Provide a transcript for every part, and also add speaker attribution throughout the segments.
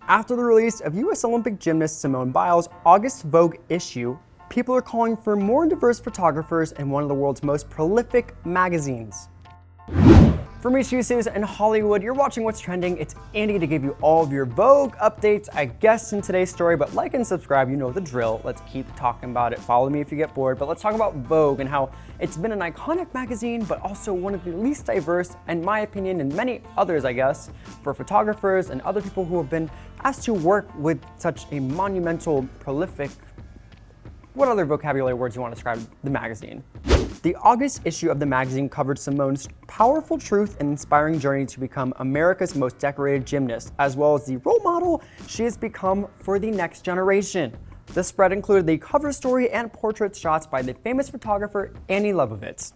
Speaker 1: After the release of U.S. Olympic gymnast Simone Biles' August Vogue issue, people are calling for more diverse photographers in one of the world's most prolific magazines. From excuses in Hollywood, you're watching What's Trending. It's Andy to give you all of your Vogue updates, I guess, in today's story, but like and subscribe, you know the drill. Let's keep talking about it. Follow me if you get bored, but let's talk about Vogue and how it's been an iconic magazine, but also one of the least diverse, in my opinion, and many others, I guess, for photographers and other people who have been asked to work with such a monumental, prolific, what other vocabulary words you want to describe the magazine? The August issue of the magazine covered Simone's powerful truth and inspiring journey to become America's most decorated gymnast, as well as the role model she has become for the next generation. The spread included the cover story and portrait shots by the famous photographer Annie Leibovitz.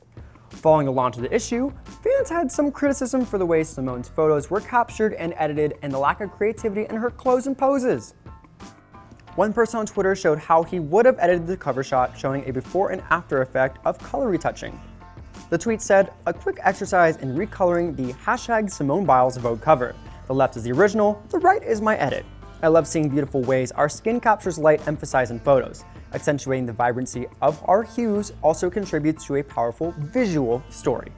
Speaker 1: Following the launch of the issue, fans had some criticism for the way Simone's photos were captured and edited and the lack of creativity in her clothes and poses. One person on Twitter showed how he would have edited the cover shot, showing a before and after effect of color retouching. The tweet said, "A quick exercise in recoloring the hashtag Simone Biles Vogue cover. The left is the original, the right is my edit. I love seeing beautiful ways our skin captures light emphasized in photos. Accentuating the vibrancy of our hues also contributes to a powerful visual story."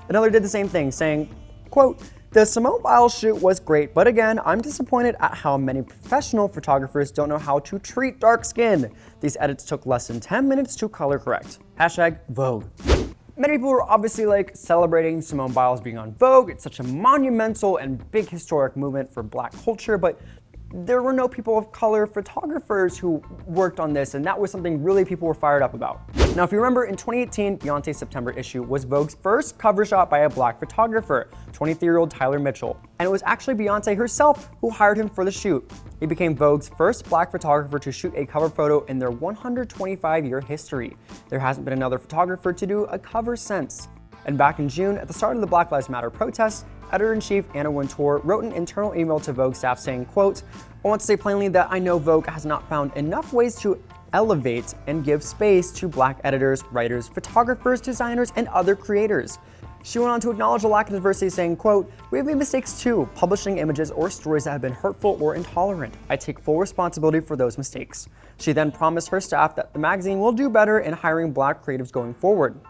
Speaker 1: Another did the same thing, saying, quote, "The Simone Biles shoot was great, but again, I'm disappointed at how many professional photographers don't know how to treat dark skin. These edits took less than 10 minutes to color correct. Hashtag Vogue." Many people were obviously celebrating Simone Biles being on Vogue. It's such a monumental and big historic movement for Black culture, but there were no people of color photographers who worked on this, and that was something really people were fired up about. Now, if you remember, in 2018, Beyoncé's September issue was Vogue's first cover shot by a Black photographer, 23-year-old Tyler Mitchell, and it was actually Beyoncé herself who hired him for the shoot. He became Vogue's first Black photographer to shoot a cover photo in their 125-year history. There hasn't been another photographer to do a cover since. And back in June, at the start of the Black Lives Matter protests, Editor-in-Chief Anna Wintour wrote an internal email to Vogue staff saying, quote, "I want to say plainly that I know Vogue has not found enough ways to elevate and give space to Black editors, writers, photographers, designers, and other creators." She went on to acknowledge the lack of diversity, saying, quote, "We have made mistakes too, publishing images or stories that have been hurtful or intolerant. I take full responsibility for those mistakes." She then promised her staff that the magazine will do better in hiring Black creatives going forward.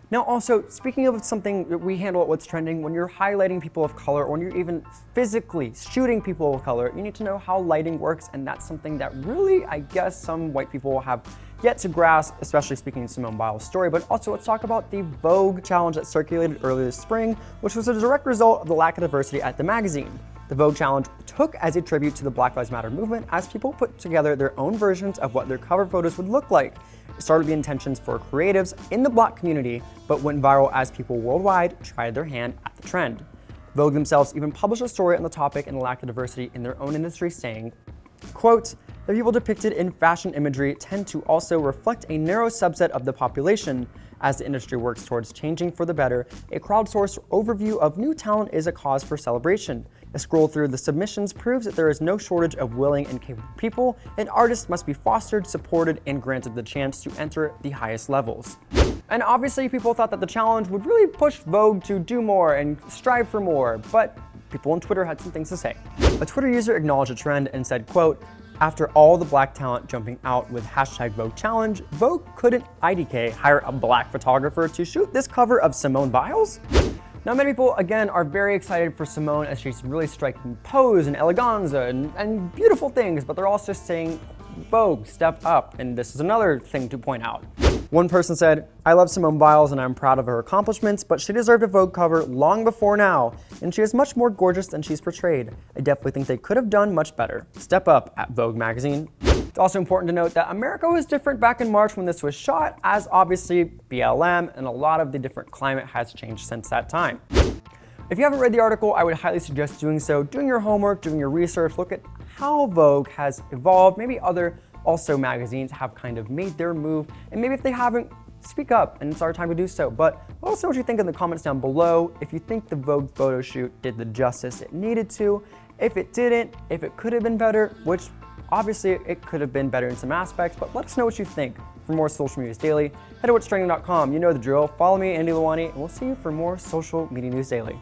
Speaker 1: Now also, speaking of something that we handle at What's Trending, when you're highlighting people of color or when you're even physically shooting people of color, you need to know how lighting works, and that's something that really, I guess, some white people have yet to grasp, especially speaking of Simone Biles' story. But also, let's talk about the Vogue challenge that circulated earlier this spring, which was a direct result of the lack of diversity at the magazine. The Vogue challenge took as a tribute to the Black Lives Matter movement as people put together their own versions of what their cover photos would look like. It started the intentions for creatives in the Black community, but went viral as people worldwide tried their hand at the trend. Vogue themselves even published a story on the topic and the lack of diversity in their own industry, saying, quote, "The people depicted in fashion imagery tend to also reflect a narrow subset of the population. As the industry works towards changing for the better, a crowdsourced overview of new talent is a cause for celebration. A scroll through the submissions proves that there is no shortage of willing and capable people, and artists must be fostered, supported, and granted the chance to enter the highest levels." And obviously people thought that the challenge would really push Vogue to do more and strive for more, but people on Twitter had some things to say. A Twitter user acknowledged the trend and said, quote, "After all the Black talent jumping out with hashtag Vogue challenge, Vogue couldn't IDK hire a Black photographer to shoot this cover of Simone Biles?" Now, many people, again, are very excited for Simone as she's really striking pose and eleganza and beautiful things, but they're also saying, Vogue, step up, and this is another thing to point out. One person said, "I love Simone Biles and I'm proud of her accomplishments, but she deserved a Vogue cover long before now, and she is much more gorgeous than she's portrayed. I definitely think they could have done much better. Step up at Vogue magazine." It's also important to note that America was different back in March when this was shot, as obviously BLM and a lot of the different climate has changed since that time. If you haven't read the article, I would highly suggest doing so, doing your homework, doing your research, look at how Vogue has evolved, maybe other also magazines have kind of made their move, and maybe if they haven't, speak up, and it's our time to do so. But let us know what you think in the comments down below. If you think the Vogue photo shoot did the justice it needed to, if it didn't, if it could have been better, which obviously it could have been better in some aspects, but let us know what you think. For more social media daily, head to whatstrending.com. You know the drill. Follow me, Andy Lalwani, and we'll see you for more social media news daily.